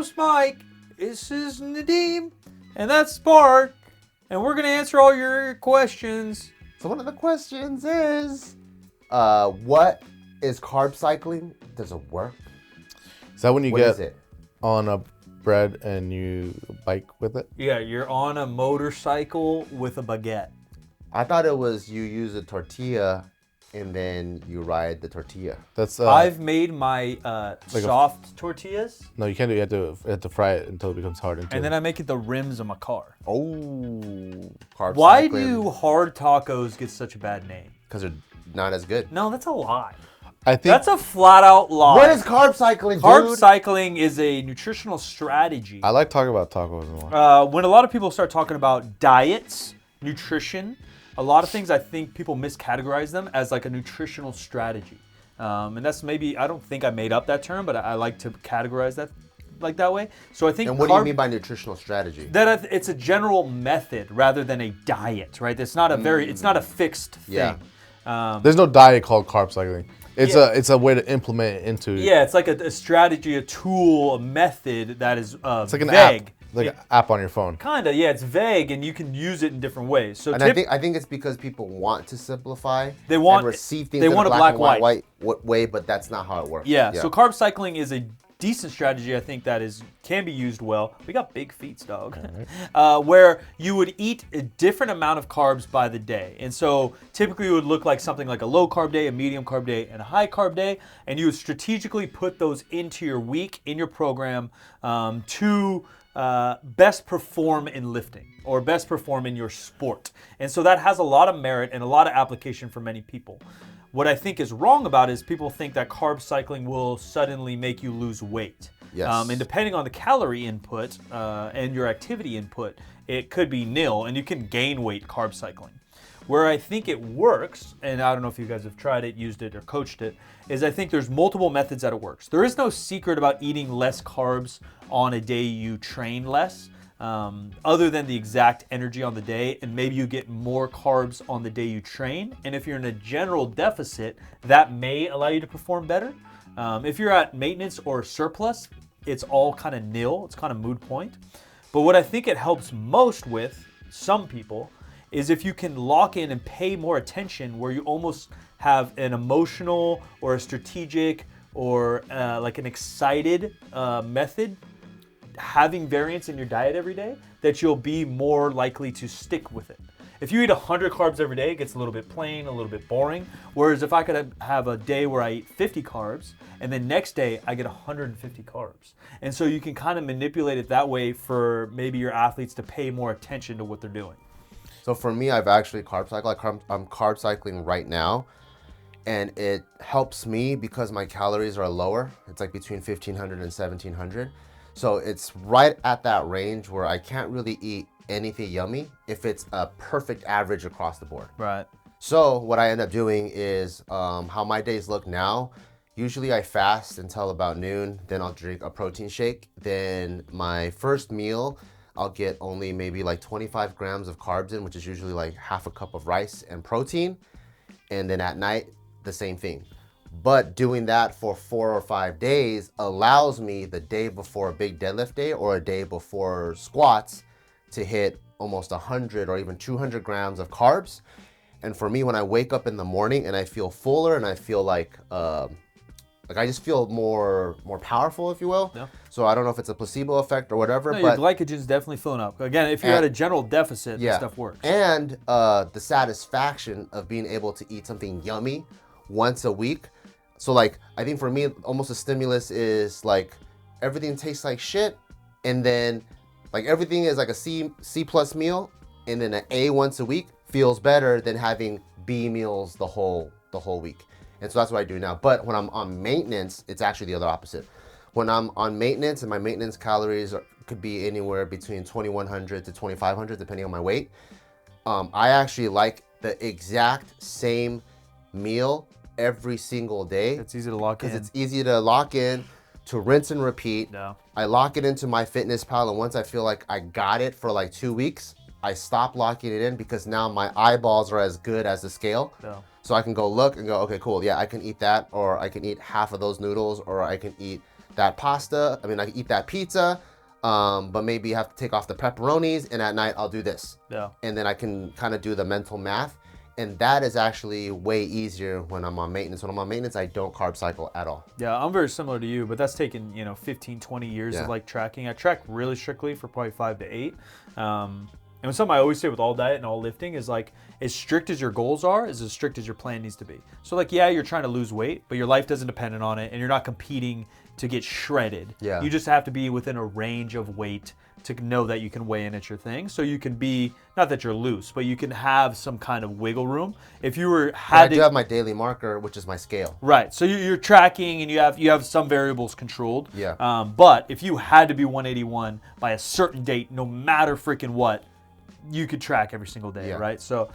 host, Mike. This is Nadeem. And that's Spark. And we're going to answer all your questions. So one of the questions is, what is carb cycling? Does it work? Is that when you What get is it? on a bread and you bike with it? Yeah, you're on a motorcycle with a baguette. I thought it was you use a tortilla and then you ride the tortilla. That's I've made my soft tortillas. No, you can't do it. You have to fry it until it becomes hard. And then I make it the rims of my car. Oh, carb Why cycling. do hard tacos get such a bad name? Because they're not as good. No, that's a lie. I think That's a flat out lie. What is carb cycling, Carb dude? cycling is a nutritional strategy. I like talking about tacos more. When a lot of people start talking about diets, nutrition, a lot of things I think people miscategorize them as like a nutritional strategy. And that's maybe, I don't think I made up that term, but I like to categorize that like that way. So I think And what do you mean by nutritional strategy? that it's a general method rather than a diet, right? It's not a it's not a fixed thing. Yeah. There's no diet called carb cycling. It's Yeah. it's a way to implement it into. Yeah, it's like a strategy, a tool, a method that is It's like an vague. app, like an app on your phone. Kinda, yeah, it's vague and you can use it in different ways. So And I think it's because people want to simplify. They want- and receive things they in want a a black and black white way, but that's not how it works. Yeah, so carb cycling is a decent strategy, I think, that can be used well. We got big feet, dog. Where you would eat a different amount of carbs by the day. And so typically it would look like something like a low carb day, a medium carb day, and a high carb day. And you would strategically put those into your week, in your program, to best perform in lifting or best perform in your sport. And so that has a lot of merit and a lot of application for many people. What I think is wrong about it is people think that carb cycling will suddenly make you lose weight. Yes. And depending on the calorie input and your activity input, it could be nil and you can gain weight carb cycling. Where I think it works, and I don't know if you guys have tried it, used it, or coached it, is I think there's multiple methods that it works. There is no secret about eating less carbs on a day you train less. Other than the exact energy on the day, and maybe you get more carbs on the day you train. And if you're in a general deficit, that may allow you to perform better. If you're at maintenance or surplus, it's all kind of nil. It's kind of moot point. But what I think it helps most with some people is if you can lock in and pay more attention, where you almost have an emotional or a strategic or like an excited method, having variance in your diet every day, that you'll be more likely to stick with it. If you eat 100 carbs every day, it gets a little bit plain, a little bit boring. Whereas if I could have a day where I eat 50 carbs and then next day I get 150 carbs. And so you can kind of manipulate it that way for maybe your athletes to pay more attention to what they're doing. So for me, I've actually carb cycled. I'm carb cycling right now. And it helps me because my calories are lower. It's like between 1,500 and 1,700. So it's right at that range where I can't really eat anything yummy if it's a perfect average across the board. Right. So what I end up doing is how my days look now. Usually I fast until about noon, then I'll drink a protein shake. Then my first meal, I'll get only maybe like 25 grams of carbs in, which is usually like half a cup of rice and protein. And then at night, the same thing. But doing that for 4 or 5 days allows me the day before a big deadlift day or a day before squats to hit almost 100 or even 200 grams of carbs. And for me, when I wake up in the morning and I feel fuller and I feel like I just feel more powerful, if you will. Yeah. So I don't know if it's a placebo effect or whatever. No, but your glycogen's definitely filling up. Again, if you're at a general deficit, this stuff works. And the satisfaction of being able to eat something yummy once a week. So like, I think for me, almost a stimulus is like everything tastes like shit, and then like everything is like a C plus meal, and then an A once a week feels better than having B meals the whole week. And so that's what I do now. But when I'm on maintenance, it's actually the other opposite. When I'm on maintenance and my maintenance calories could be anywhere between 2,100 to 2,500 depending on my weight, I actually like the exact same meal every single day. It's easy to lock in. Because it's easy to lock in, to rinse and repeat. Yeah. I lock it into MyFitnessPal, and once I feel like I got it for like 2 weeks, I stop locking it in because now my eyeballs are as good as the scale. Yeah. So I can go look and go, okay, cool, yeah, I can eat that, or I can eat half of those noodles, or I can eat that pasta. I mean, I can eat that pizza, but maybe have to take off the pepperonis, and at night I'll do this. Yeah. And then I can kind of do the mental math. And that is actually way easier when I'm on maintenance. When I'm on maintenance, I don't carb cycle at all. Yeah, I'm very similar to you, but that's taken, 15, 20 years of like tracking. I track really strictly for probably 5 to 8. And something I always say with all diet and all lifting is like, as strict as your goals are, is as strict as your plan needs to be. So like, yeah, you're trying to lose weight, but your life doesn't depend on it, and you're not competing to get shredded. Yeah. You just have to be within a range of weight to know that you can weigh in at your thing. So you can be, not that you're loose, but you can have some kind of wiggle room. If you were I do have my daily marker, which is my scale. Right. So you're tracking, and you have some variables controlled. Yeah. But if you had to be 181 by a certain date, no matter freaking what, you could track every single day, right? So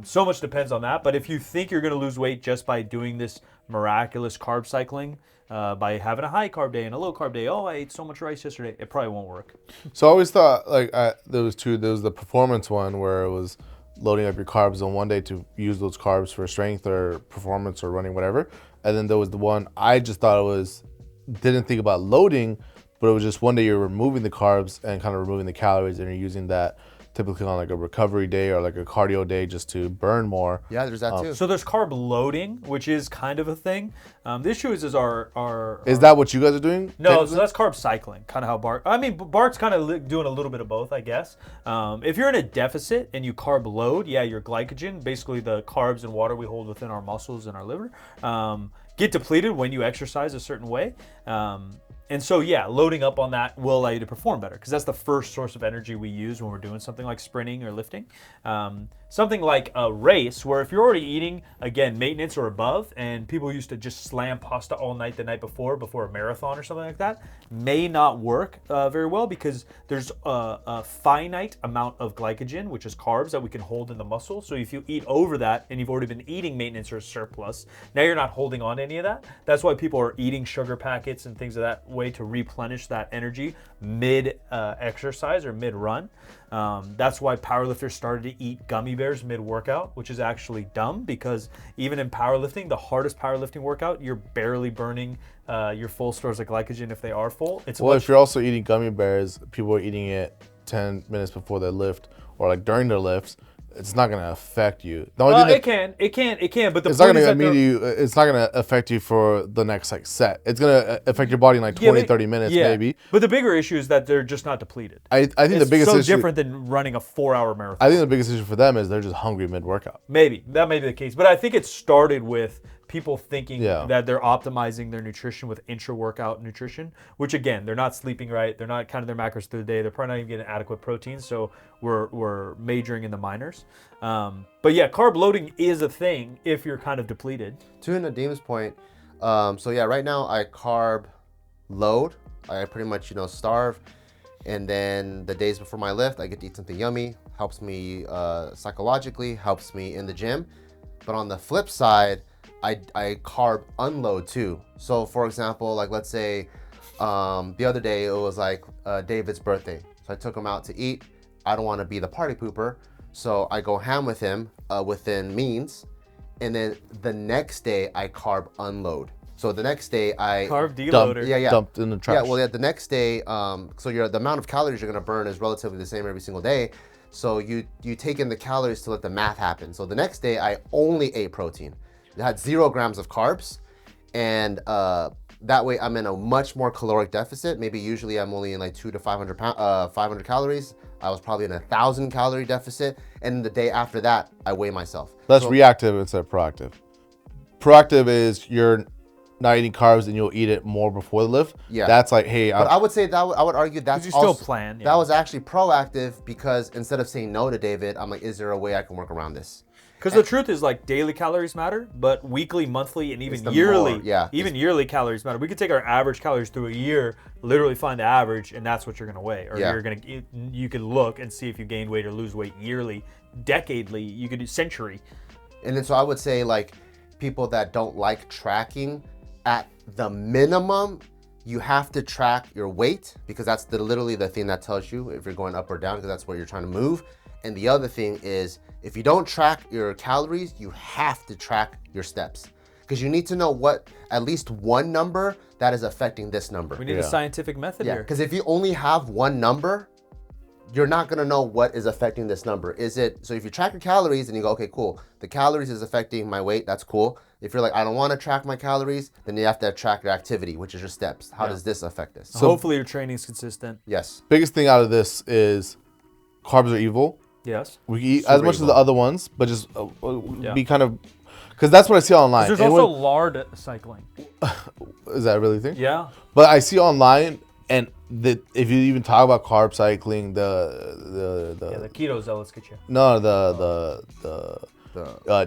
so much depends on that. But if you think you're going to lose weight just by doing this miraculous carb cycling, by having a high carb day and a low carb day, I ate so much rice yesterday, it probably won't work. So I always thought like there was the performance one where it was loading up your carbs on one day to use those carbs for strength or performance or running, whatever. And then there was the one I just thought didn't think about loading, but it was just one day you're removing the carbs and kind of removing the calories, and you're using that typically on like a recovery day or like a cardio day just to burn more. Yeah, there's that too. So there's carb loading, which is kind of a thing. The issue is our Is that what you guys are doing? No, so that's carb cycling, kind of how Bart's kind of doing a little bit of both, I guess. If you're in a deficit and you carb load, your glycogen, basically the carbs and water we hold within our muscles and our liver, get depleted when you exercise a certain way. And so, loading up on that will allow you to perform better, because that's the first source of energy we use when we're doing something like sprinting or lifting. Something like a race, where if you're already eating, again, maintenance or above, and people used to just slam pasta all night the night before a marathon or something like that, may not work very well, because there's a finite amount of glycogen, which is carbs, that we can hold in the muscle. So if you eat over that and you've already been eating maintenance or surplus, now you're not holding on to any of that. That's why people are eating sugar packets and things of that way to replenish that energy mid exercise or mid run. That's why powerlifters started to eat gummy bears mid-workout, which is actually dumb, because even in powerlifting, the hardest powerlifting workout, you're barely burning your full stores of glycogen if they are full. If you're also eating gummy bears, people are eating it 10 minutes before their lift or like during their lifts. It's not going to affect you. It can, but it's not going to affect you for the next set. It's going to affect your body in like 20, 30 minutes maybe. But the bigger issue is that they're just not depleted. I think the biggest issue... It's so different than running a 4-hour marathon. I think the biggest issue for them is they're just hungry mid-workout. Maybe. That may be the case. But I think it started with people thinking that they're optimizing their nutrition with intra-workout nutrition, which again, they're not sleeping right. They're not counting their macros through the day. They're probably not even getting adequate protein. So we're majoring in the minors. But carb loading is a thing if you're kind of depleted. To Nadim's point, right now I carb load. I pretty much, starve. And then the days before my lift, I get to eat something yummy. Helps me psychologically, helps me in the gym. But on the flip side, I carb unload too. So for example, like let's say the other day it was like David's birthday. So I took him out to eat. I don't want to be the party pooper. So I go ham with him within means. And then the next day I carb unload. So the next day I carb deloader. Dumped in the trash. The next day, the amount of calories you're gonna burn is relatively the same every single day. So you take in the calories to let the math happen. So the next day I only ate protein. It had 0 grams of carbs, and that way I'm in a much more caloric deficit. Maybe usually I'm only in like 200 to 500 calories. I was probably in 1,000 calorie deficit, and the day after that I weigh myself. That's reactive instead of proactive. Proactive is you're not eating carbs and you'll eat it more before the lift. Yeah, that's like, hey. But I would say that I would argue that's you still plan. That was actually proactive, because instead of saying no to David, I'm like, is there a way I can work around this? Because the truth is, like, daily calories matter, but weekly, monthly, and even yearly, yearly calories matter. We could take our average calories through a year, literally find the average, and that's what you're gonna weigh. Or you can look and see if you gained weight or lose weight yearly, decadely. You could do century. And then so I would say, like, people that don't like tracking, at the minimum, you have to track your weight, because that's literally the thing that tells you if you're going up or down, because that's what you're trying to move. And the other thing is, if you don't track your calories, you have to track your steps. because you need to know what at least one number that is affecting this number. We need a scientific method Yeah, here. because if you only have one number, you're not gonna know what is affecting this number. Is it, so if you track your calories and you go, okay, cool, the calories is affecting my weight, that's cool. If you're like, I don't wanna track my calories, then you have to track your activity, which is your steps. How does this affect this? So hopefully your training is consistent. Yes. Biggest thing out of this is carbs are evil. Yes. We can eat Super as much as evil. the other ones, but just be kind of, because that's what I see online. There's And also lard cycling. is that really a thing? Yeah. But I see online, and if you even talk about carb cycling, The keto zealots get you.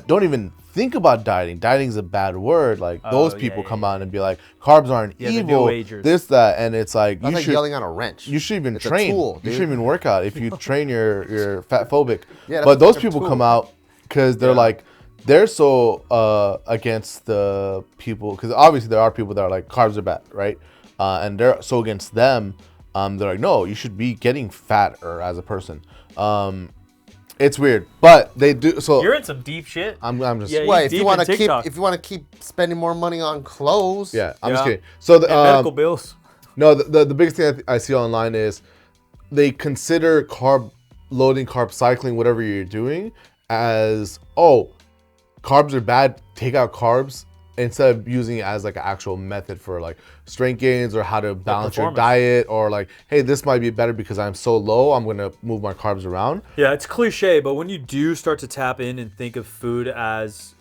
don't even think about dieting. Dieting is a bad word. Like those people come out and be like, carbs aren't the New evil. Agers. This, that, and it's like That's you like should yelling on a wrench. you should even It's a train. tool, You dude. should even work out if you train your fat phobic. Yeah, that's but those like a people tool. come out because they're like they're so against the people, because obviously there are people that are like carbs are bad, right? And they're so against them. They're like, no, you should be getting fatter as a person. It's weird, but they do. So You're in some deep shit. I'm just Yeah, Well, you if deep you want in to keep TikTok. spending more money on clothes, I'm just Yeah. kidding. So the And medical bills. no, the biggest thing I see online is they consider carb loading, carb cycling, whatever you're doing, as carbs are bad. Take out carbs, instead of using it as like an actual method for like strength gains or how to balance your performance. diet, or like, hey, this might be better because I'm so low, I'm gonna move my carbs around. Yeah, it's cliche, but when you do start to tap in and think of food as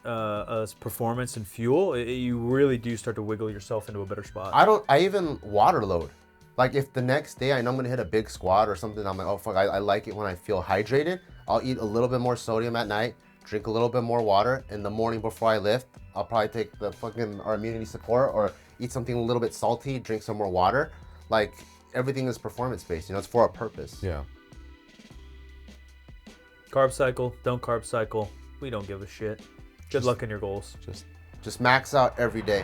performance and fuel, you really do start to wiggle yourself into a better spot. I even water load. Like if the next day I know I'm gonna hit a big squat or something, I'm like, oh fuck, I like it when I feel hydrated. I'll eat a little bit more sodium at night, drink a little bit more water. In the morning before I lift, I'll probably take the fucking our immunity support or eat something a little bit salty, drink some more water. Like everything is performance based, it's for a purpose. Yeah. Carb cycle, don't carb cycle. We don't give a shit. Good luck in your goals. Just max out every day.